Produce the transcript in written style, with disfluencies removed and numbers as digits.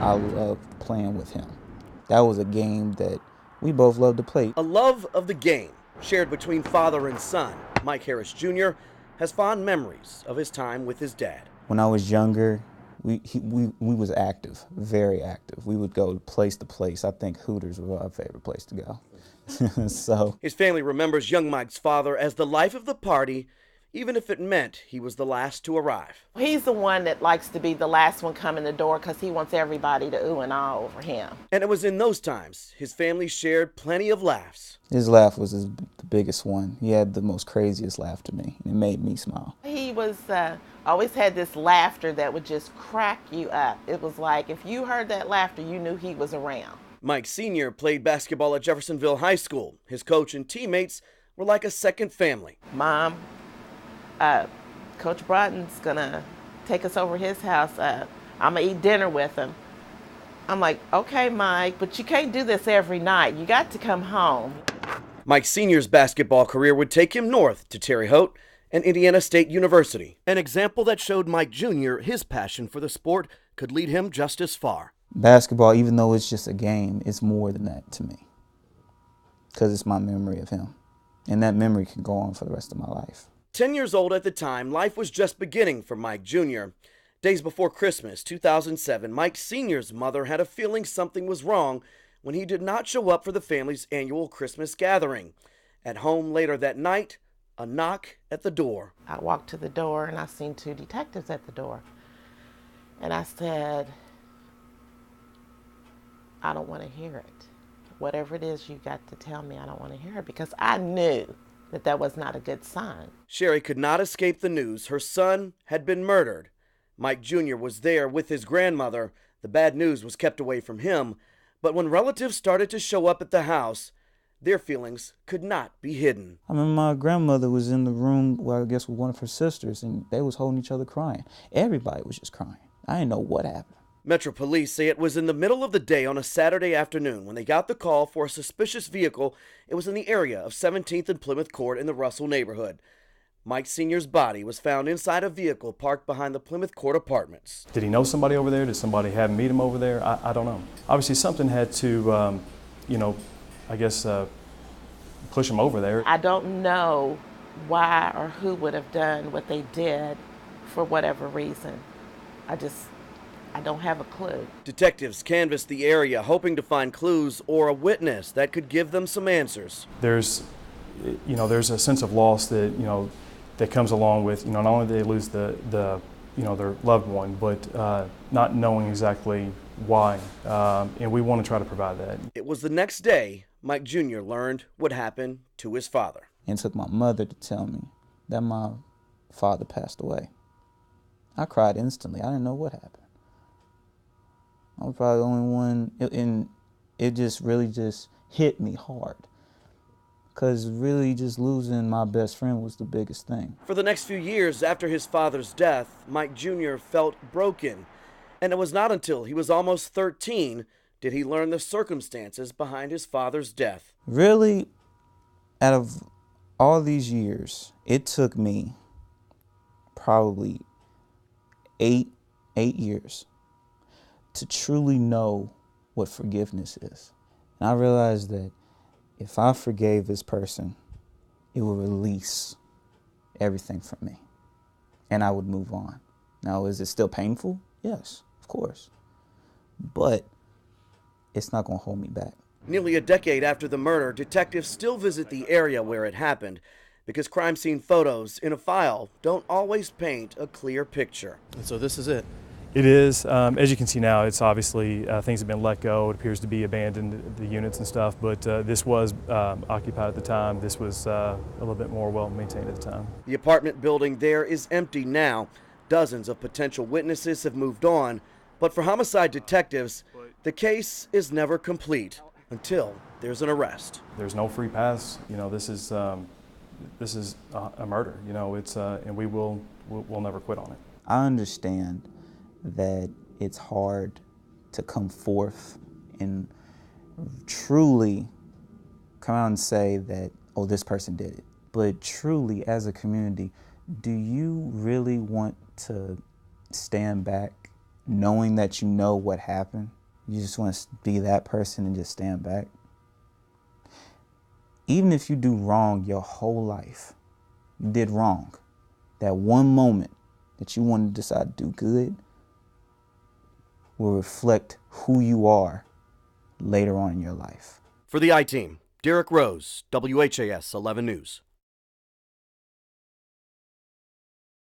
I loved playing with him. That was a game that we both loved to play. A love of the game shared between father and son, Mike Harris Jr. has fond memories of his time with his dad. When I was younger, we was active, very active. We would go place to place. I think Hooters was our favorite place to go. So his family remembers young Mike's father as the life of the party, even if it meant he was the last to arrive. He's the one that likes to be the last one coming the door because he wants everybody to ooh and ah over him. And it was in those times his family shared plenty of laughs. His laugh was the biggest one. He had the most craziest laugh to me. It made me smile. He was always had this laughter that would just crack you up. It was like if you heard that laughter, you knew he was around. Mike Sr. played basketball at Jeffersonville High School. His coach and teammates were like a second family. Mom, Coach Broughton's gonna take us over his house. I'm gonna eat dinner with him. I'm like, okay, Mike, but you can't do this every night. You got to come home. Mike Sr.'s basketball career would take him north to Terre Haute and Indiana State University. An example that showed Mike Jr. his passion for the sport could lead him just as far. Basketball, even though it's just a game, it's more than that to me. Because it's my memory of him. And that memory can go on for the rest of my life. 10 years old at the time, life was just beginning for Mike Jr. Days before Christmas, 2007, Mike Sr.'s mother had a feeling something was wrong when he did not show up for the family's annual Christmas gathering. At home later that night, a knock at the door. I walked to the door and I seen two detectives at the door. And I said, I don't want to hear it. Whatever it is you got to tell me, I don't want to hear it, because I knew that was not a good sign. Sherry could not escape the news. Her son had been murdered. Mike Jr. was there with his grandmother. The bad news was kept away from him. But when relatives started to show up at the house, their feelings could not be hidden. I remember my grandmother was in the room, well, I guess with one of her sisters, and they was holding each other crying. Everybody was just crying. I didn't know what happened. Metro Police say it was in the middle of the day on a Saturday afternoon when they got the call for a suspicious vehicle. It was in the area of 17th and Plymouth Court in the Russell neighborhood. Mike Sr.'s body was found inside a vehicle parked behind the Plymouth Court apartments. Did he know somebody over there? Did somebody have him meet him over there? I don't know. Obviously something had to, push him over there. I don't know why or who would have done what they did for whatever reason. I don't have a clue. Detectives canvassed the area hoping to find clues or a witness that could give them some answers. There's a sense of loss that, that comes along with, not only do they lose their loved one, but not knowing exactly why. And we want to try to provide that. It was the next day Mike Jr. learned what happened to his father. And took my mother to tell me that my father passed away. I cried instantly. I didn't know what happened. I was probably the only one, and it just really just hit me hard. Because really just losing my best friend was the biggest thing. For the next few years after his father's death, Mike Jr. felt broken. And it was not until he was almost 13 did he learn the circumstances behind his father's death. Really, out of all these years, it took me probably eight years to truly know what forgiveness is. And I realized that if I forgave this person, it would release everything from me and I would move on. Now, is it still painful? Yes, of course. But it's not going to hold me back. Nearly a decade after the murder, detectives still visit the area where it happened because crime scene photos in a file don't always paint a clear picture. And so this is it. It is. As you can see now, it's obviously things have been let go. It appears to be abandoned, the units and stuff, but this was occupied at the time. This was a little bit more well maintained at the time. The apartment building there is empty now. Dozens of potential witnesses have moved on, but for homicide detectives, the case is never complete until there's an arrest. There's no free pass. This is a murder. And we'll never quit on it. I understand that it's hard to come forth and truly come out and say that, oh, this person did it. But truly, as a community, do you really want to stand back knowing that you know what happened, you just want to be that person and just stand back. Even if you do wrong your whole life, you did wrong. That one moment that you want to decide to do good will reflect who you are later on in your life. For the I-Team, Derek Rose, WHAS 11 News.